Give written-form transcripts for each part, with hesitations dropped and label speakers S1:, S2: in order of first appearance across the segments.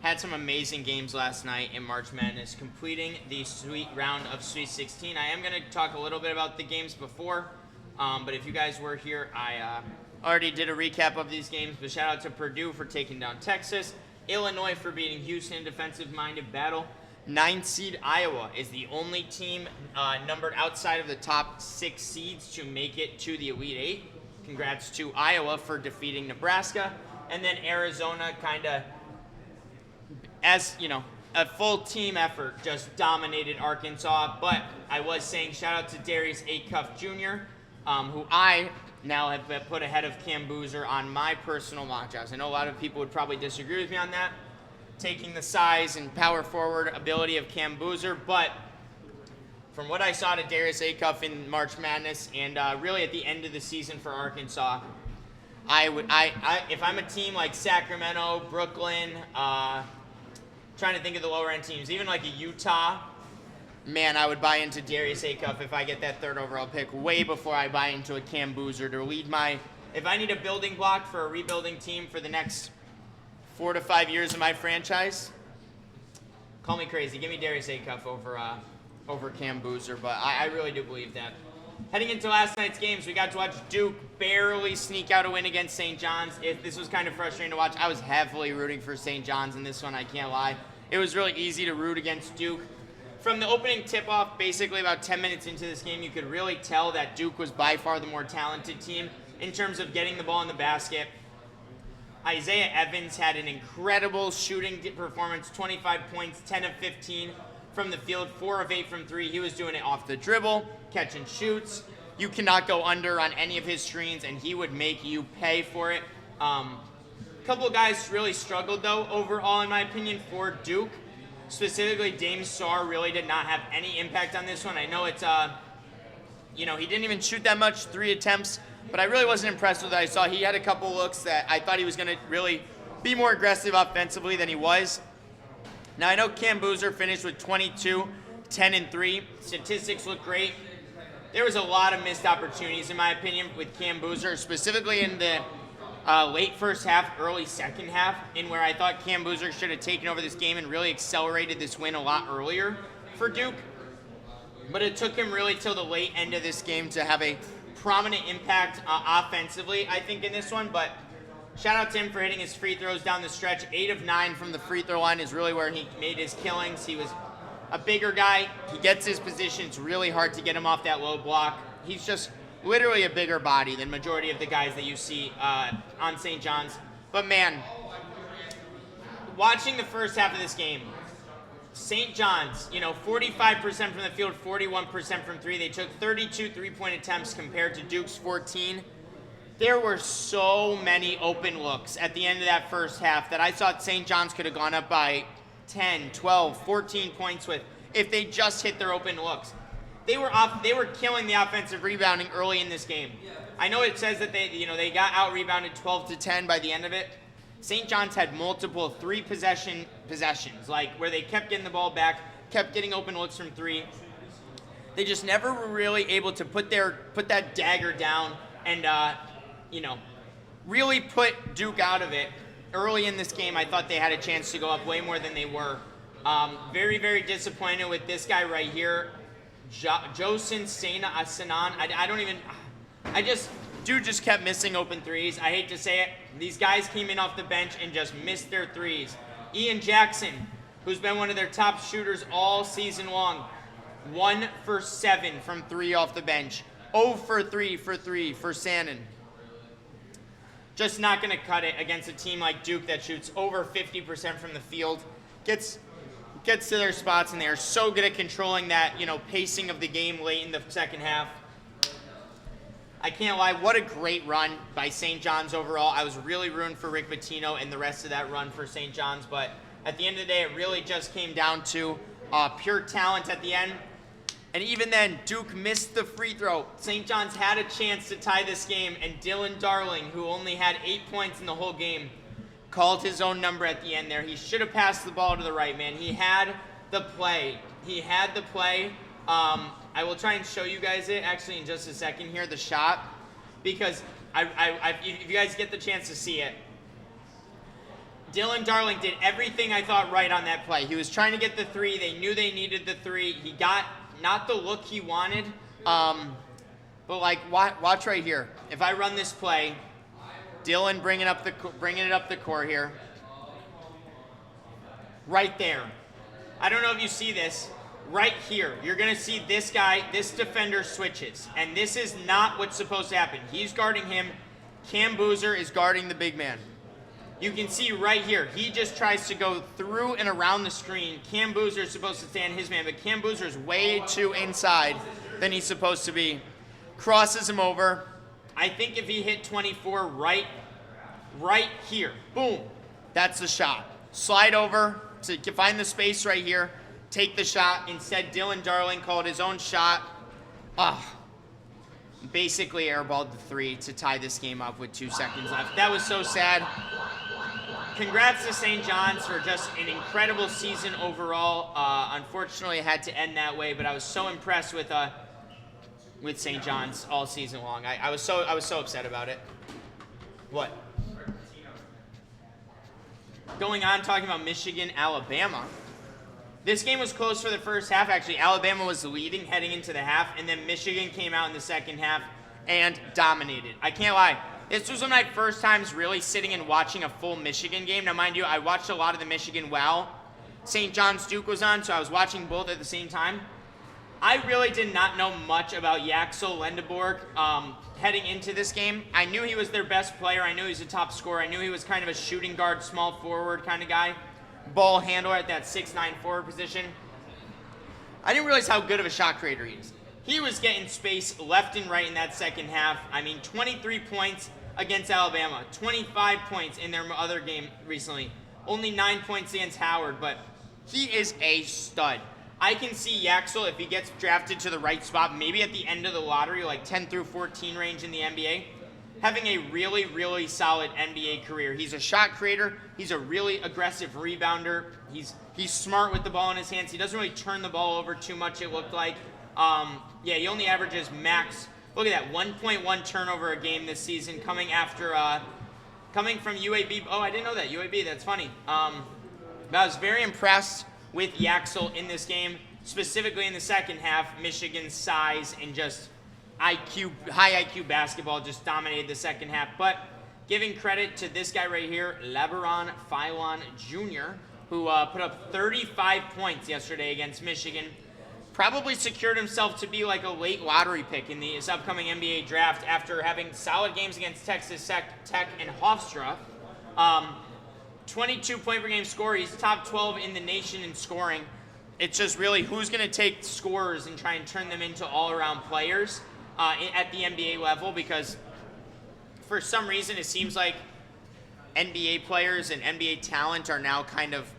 S1: Had some amazing games last night in March Madness, completing the sweet round of Sweet 16. I am going to talk a little bit about the games before, but if you guys were here, I already did a recap of these games. But shout out to Purdue for taking down Texas, Illinois for beating Houston in defensive-minded battle. 9th seed Iowa is the only team numbered outside of the top 6 seeds to make it to the Elite Eight. Congrats to Iowa for defeating Nebraska. And then Arizona kind of, as you know, a full team effort, just dominated Arkansas. But I was saying shout out to Darius Acuff Jr., who I now have put ahead of Cam Boozer on my personal mock drafts. I know a lot of people would probably disagree with me on that, taking the size and power forward ability of Cam Boozer, but from what I saw to Darius Acuff in March Madness and really at the end of the season for Arkansas, if I'm a team like Sacramento, Brooklyn, trying to think of the lower end teams, even like a Utah, man, I would buy into Darius Acuff if I get that 3rd overall pick way before I buy into a Cam Boozer to lead my. If I need a building block for a rebuilding team for the next 4 to 5 years of my franchise, call me crazy. Give me Darius Acuff over Cam Boozer, but I really do believe that. Heading into last night's games, we got to watch Duke barely sneak out a win against St. John's. This was kind of frustrating to watch. I was heavily rooting for St. John's in this one, I can't lie. It was really easy to root against Duke. From the opening tip-off, basically about 10 minutes into this game, you could really tell that Duke was by far the more talented team in terms of getting the ball in the basket. Isaiah Evans had an incredible shooting performance, 25 points, 10 of 15 from the field, 4 of 8 from 3. He was doing it off the dribble, catch and shoots. You cannot go under on any of his screens, and he would make you pay for it. A couple of guys really struggled, though, overall, in my opinion, for Duke. Specifically, Dame Sarr really did not have any impact on this one. I know it's, he didn't even shoot that much, 3 attempts, but I really wasn't impressed with what I saw. He had a couple looks that I thought he was going to really be more aggressive offensively than he was. Now, I know Cam Boozer finished with 22, 10, and 3. Statistics look great. There was a lot of missed opportunities, in my opinion, with Cam Boozer, specifically in the late first half, early second half, in where I thought Cam Boozer should have taken over this game and really accelerated this win a lot earlier for Duke. But it took him really till the late end of this game to have a prominent impact offensively, I think, in this one. But shout out to him for hitting his free throws down the stretch. 8 of 9 from the free throw line is really where he made his killings. He was a bigger guy. He gets his position. It's really hard to get him off that low block. He's just literally a bigger body than majority of the guys that you see on St. John's. But man, watching the first half of this game, St. John's, 45% from the field, 41% from 3. They took 32 3-point attempts compared to Duke's 14. There were so many open looks at the end of that first half that I thought St. John's could have gone up by 10, 12, 14 points with if they just hit their open looks. They were killing the offensive rebounding early in this game. I know it says that they got out rebounded 12-10 by the end of it. St. John's had multiple 3 possessions, like where they kept getting the ball back, kept getting open looks from 3. They just never were really able to put that dagger down and really put Duke out of it. Early in this game, I thought they had a chance to go up way more than they were. Very, very disappointed with this guy right here, Josin Sanan. Dude just kept missing open threes. I hate to say it. These guys came in off the bench and just missed their threes. Ian Jackson, who's been one of their top shooters all season long, 1 for 7 from 3 off the bench. 0 for 3 for Sanan. Just not going to cut it against a team like Duke that shoots over 50% from the field. Gets to their spots, and they are so good at controlling that, pacing of the game late in the second half. I can't lie, what a great run by St. John's overall. I was really rooting for Rick Pitino and the rest of that run for St. John's, but at the end of the day, it really just came down to pure talent at the end. And even then, Duke missed the free throw. St. John's had a chance to tie this game, and Dylan Darling, who only had 8 points in the whole game, called his own number at the end there. He should have passed the ball to the right man. He had the play. I will try and show you guys it actually in just a second here, the shot, because if you guys get the chance to see it, Dylan Darling did everything I thought right on that play. He was trying to get the three. They knew they needed the three. He got not the look he wanted, but like watch right here. If I run this play, Dylan bringing it up the court here, right there. I don't know if you see this. Right here, you're going to see this guy, this defender switches. And this is not what's supposed to happen. He's guarding him. Cam Boozer is guarding the big man. You can see right here, he just tries to go through and around the screen. Cam Boozer is supposed to stand his man, but Cam Boozer is way too inside than he's supposed to be. Crosses him over. I think if he hit 24 right here, boom, that's the shot. Slide over to find the space right here. Take the shot. Instead, Dylan Darling called his own shot. Basically airballed the three to tie this game up with 2 seconds left. That was so sad. Congrats to St. John's for just an incredible season overall. Unfortunately, it had to end that way, but I was so impressed with St. John's all season long. I was so upset about it. What? Going on, talking about Michigan, Alabama. This game was close for the first half. Actually, Alabama was leading heading into the half, and then Michigan came out in the second half and dominated. I can't lie. This was one of my first times really sitting and watching a full Michigan game. Now, mind you, I watched a lot of the Michigan while St. John's Duke was on, so I was watching both at the same time. I really did not know much about Yaxel Lendeborg heading into this game. I knew he was their best player. I knew he was a top scorer. I knew he was kind of a shooting guard, small forward kind of guy. Ball handler at that 6'9" forward position. I didn't realize how good of a shot creator he is. He was getting space left and right in that second half. I mean, 23 points against Alabama, 25 points in their other game recently. Only 9 points against Howard, but he is a stud. I can see Yaxel, if he gets drafted to the right spot, maybe at the end of the lottery, like 10 through 14 range in the NBA, having a really, really solid NBA career. He's a shot creator. He's a really aggressive rebounder. He's smart with the ball in his hands. He doesn't really turn the ball over too much, it looked like. He only averages max, look at that, 1.1 turnover a game this season coming from UAB. Oh, I didn't know that, UAB, that's funny. But I was very impressed with Yaxel in this game, specifically in the second half. Michigan's size and just high IQ basketball just dominated the second half. But giving credit to this guy right here, LeBron Philon Jr., who put up 35 points yesterday against Michigan. Probably secured himself to be like a late lottery pick in this upcoming NBA draft after having solid games against Texas Tech and Hofstra. 22 point per game score. He's top 12 in the nation in scoring. It's just really who's going to take scorers and try and turn them into all-around players at the NBA level, because for some reason it seems like NBA players and NBA talent are now kind of,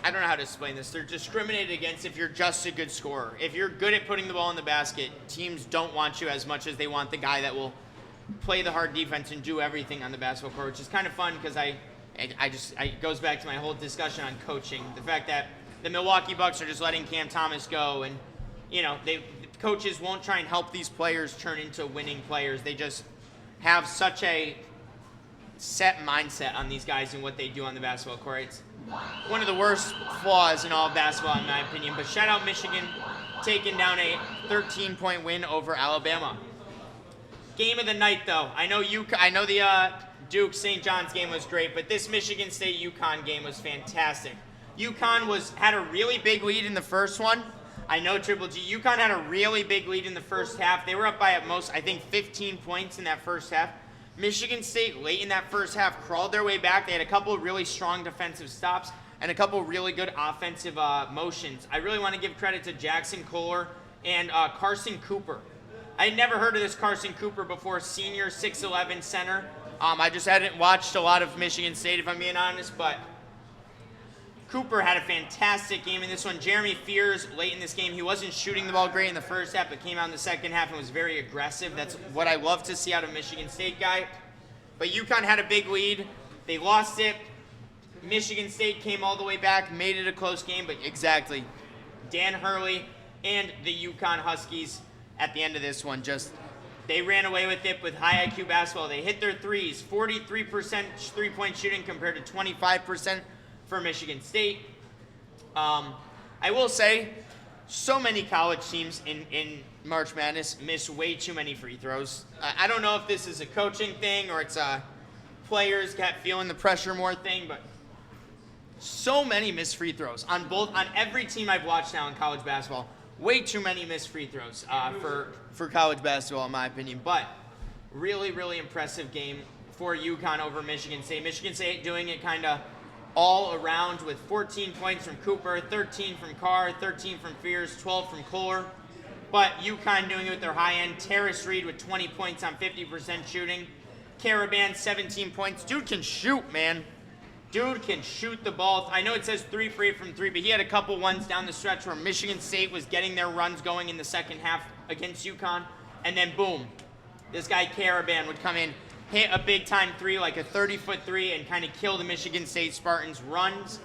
S1: I don't know how to explain this, they're discriminated against if you're just a good scorer. If you're good at putting the ball in the basket, teams don't want you as much as they want the guy that will play the hard defense and do everything on the basketball court, which is kind of fun because it goes back to my whole discussion on coaching. The fact that the Milwaukee Bucks are just letting Cam Thomas go, and coaches won't try and help these players turn into winning players. They just have such a set mindset on these guys and what they do on the basketball court. It's one of the worst flaws in all of basketball, in my opinion. But shout out Michigan, taking down a 13-point win over Alabama. Game of the night, though. I know the Duke St. John's game was great, but this Michigan State UConn game was fantastic. UConn had a really big lead in the first one. I know Triple G. UConn had a really big lead in the first half. They were up by at most, I think, 15 points in that first half. Michigan State, late in that first half, crawled their way back. They had a couple of really strong defensive stops and a couple of really good offensive motions. I really want to give credit to Jackson Kohler and Carson Cooper. I had never heard of this Carson Cooper before, senior 6'11" center. I just hadn't watched a lot of Michigan State, if I'm being honest, but Cooper had a fantastic game in this one. Jeremy Fears, late in this game, he wasn't shooting the ball great in the first half, but came out in the second half and was very aggressive. That's what I love to see out of a Michigan State guy. But UConn had a big lead. They lost it. Michigan State came all the way back, made it a close game, but exactly. Dan Hurley and the UConn Huskies at the end of this one just They ran away with it with high IQ basketball. They hit their threes, 43% three-point shooting compared to 25% for Michigan State. I will say, so many college teams in March Madness miss way too many free throws. I don't know if this is a coaching thing or it's a players kept feeling the pressure more thing, but so many missed free throws on every team I've watched now in college basketball. Way too many missed free throws for college basketball, in my opinion. But really, really impressive game for UConn over Michigan State. Michigan State doing it kind of all around with 14 points from Cooper, 13 from Carr, 13 from Fears, 12 from Kohler. But UConn doing it with their high end. Terrace Reed with 20 points on 50% shooting. Caravan, 17 points. Dude can shoot, man. Dude can shoot the ball. I know it says 3 for 8 from 3, but he had a couple ones down the stretch where Michigan State was getting their runs going in the second half against UConn. And then boom, this guy Caravan would come in, hit a big time 3, like a 30-foot 3, and kind of kill the Michigan State Spartans' runs.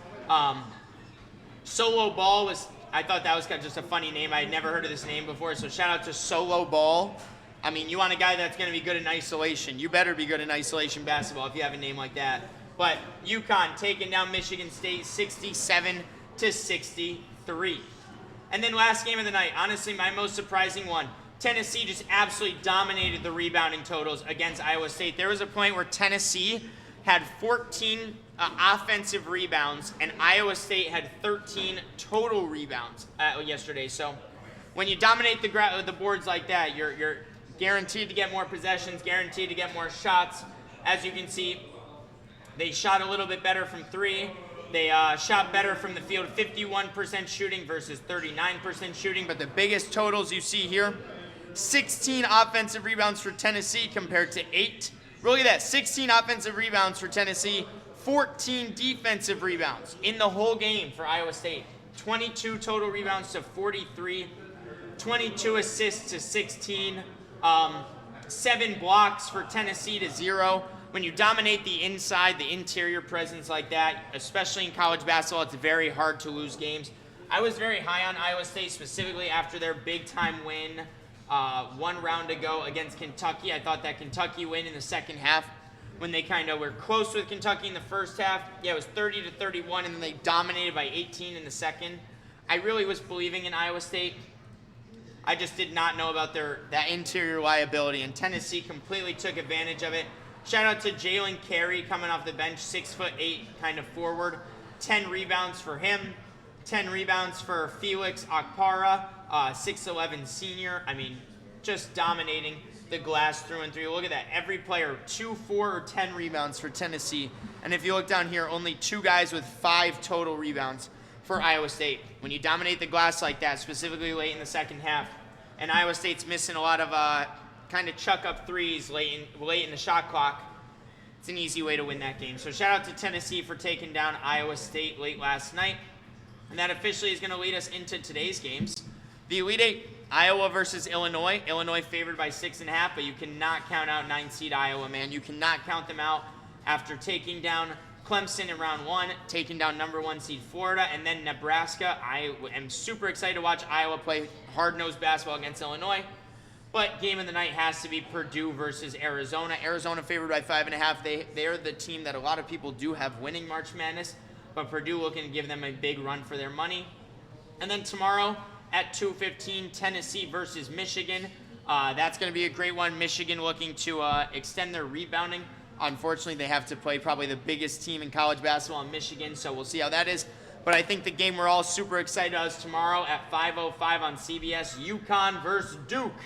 S1: Solo Ball was, I thought that was kind of just a funny name. I had never heard of this name before, so shout out to Solo Ball. I mean, you want a guy that's going to be good in isolation. You better be good in isolation basketball if you have a name like that. But UConn taking down Michigan State 67-63. And then last game of the night, honestly, my most surprising one. Tennessee just absolutely dominated the rebounding totals against Iowa State. There was a point where Tennessee had 14 offensive rebounds, and Iowa State had 13 total rebounds yesterday. So when you dominate the boards like that, you're guaranteed to get more possessions, guaranteed to get more shots. As you can see, they shot a little bit better from 3. They shot better from the field, 51% shooting versus 39% shooting. But the biggest totals you see here, 16 offensive rebounds for Tennessee compared to 8. Look at that, 16 offensive rebounds for Tennessee, 14 defensive rebounds in the whole game for Iowa State. 22 total rebounds to 43, 22 assists to 16, 7 blocks for Tennessee to 0. When you dominate the inside, the interior presence like that, especially in college basketball, it's very hard to lose games. I was very high on Iowa State, specifically after their big-time win 1 round ago against Kentucky. I thought that Kentucky win in the second half, when they kind of were close with Kentucky in the first half. Yeah, it was 30-31, and then they dominated by 18 in the second. I really was believing in Iowa State. I just did not know about that interior liability, and Tennessee completely took advantage of it. Shout out to Jalen Carey coming off the bench, 6'8", kind of forward. 10 rebounds for him. 10 rebounds for Felix Okpara, 6'11" senior. I mean, just dominating the glass through and through. Look at that. Every player, 2, 4, or 10 rebounds for Tennessee. And if you look down here, only 2 guys with 5 total rebounds for Iowa State. When you dominate the glass like that, specifically late in the second half, and Iowa State's missing a lot of kind of chuck-up threes late in the shot clock, it's an easy way to win that game. So shout out to Tennessee for taking down Iowa State late last night. And that officially is going to lead us into today's games. The Elite Eight, Iowa versus Illinois. Illinois favored by 6.5, but you cannot count out 9-seed Iowa, man. You cannot count them out after taking down Clemson in round 1, taking down number 1 seed Florida, and then Nebraska. I am super excited to watch Iowa play hard-nosed basketball against Illinois. But game of the night has to be Purdue versus Arizona. Arizona favored by 5.5. They are the team that a lot of people do have winning March Madness, but Purdue looking to give them a big run for their money. And then tomorrow at 2:15, Tennessee versus Michigan. That's going to be a great one. Michigan looking to extend their rebounding. Unfortunately, they have to play probably the biggest team in college basketball in Michigan, so we'll see how that is. But I think the game we're all super excited about is tomorrow at 5:05 on CBS, UConn versus Duke.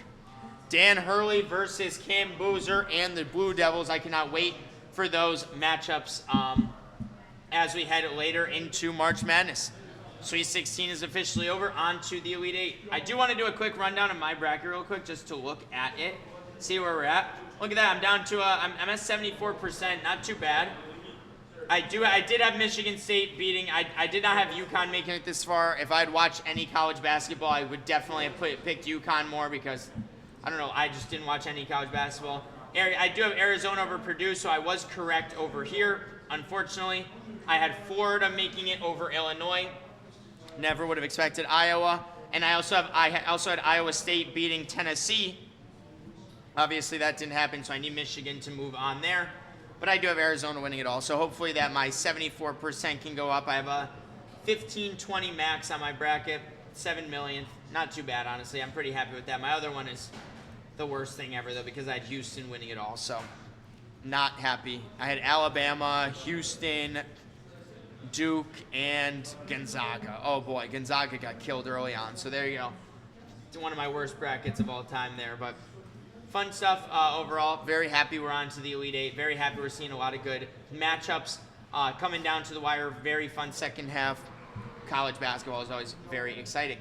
S1: Dan Hurley versus Cam Boozer and the Blue Devils. I cannot wait for those matchups as we head later into March Madness. Sweet 16 is officially over. On to the Elite Eight. I do want to do a quick rundown of my bracket real quick just to look at it, see where we're at. Look at that. I'm down to I'm at 74%. Not too bad. I did have Michigan State beating. I did not have UConn making it this far. If I had watched any college basketball, I would definitely have picked UConn more because, I don't know, I just didn't watch any college basketball. I do have Arizona over Purdue, so I was correct over here. Unfortunately, I had Florida making it over Illinois. Never would have expected Iowa. And I also had Iowa State beating Tennessee. Obviously, that didn't happen, so I need Michigan to move on there. But I do have Arizona winning it all, so hopefully that my 74% can go up. I have a 15-20 max on my bracket, 7 million. Not too bad, honestly. I'm pretty happy with that. My other one is the worst thing ever, though, because I had Houston winning it all, so not happy. I had Alabama, Houston, Duke, and Gonzaga. Oh, boy, Gonzaga got killed early on, so there you go. It's one of my worst brackets of all time there, but fun stuff overall. Very happy we're on to the Elite Eight. Very happy we're seeing a lot of good matchups coming down to the wire. Very fun second half. College basketball is always very exciting.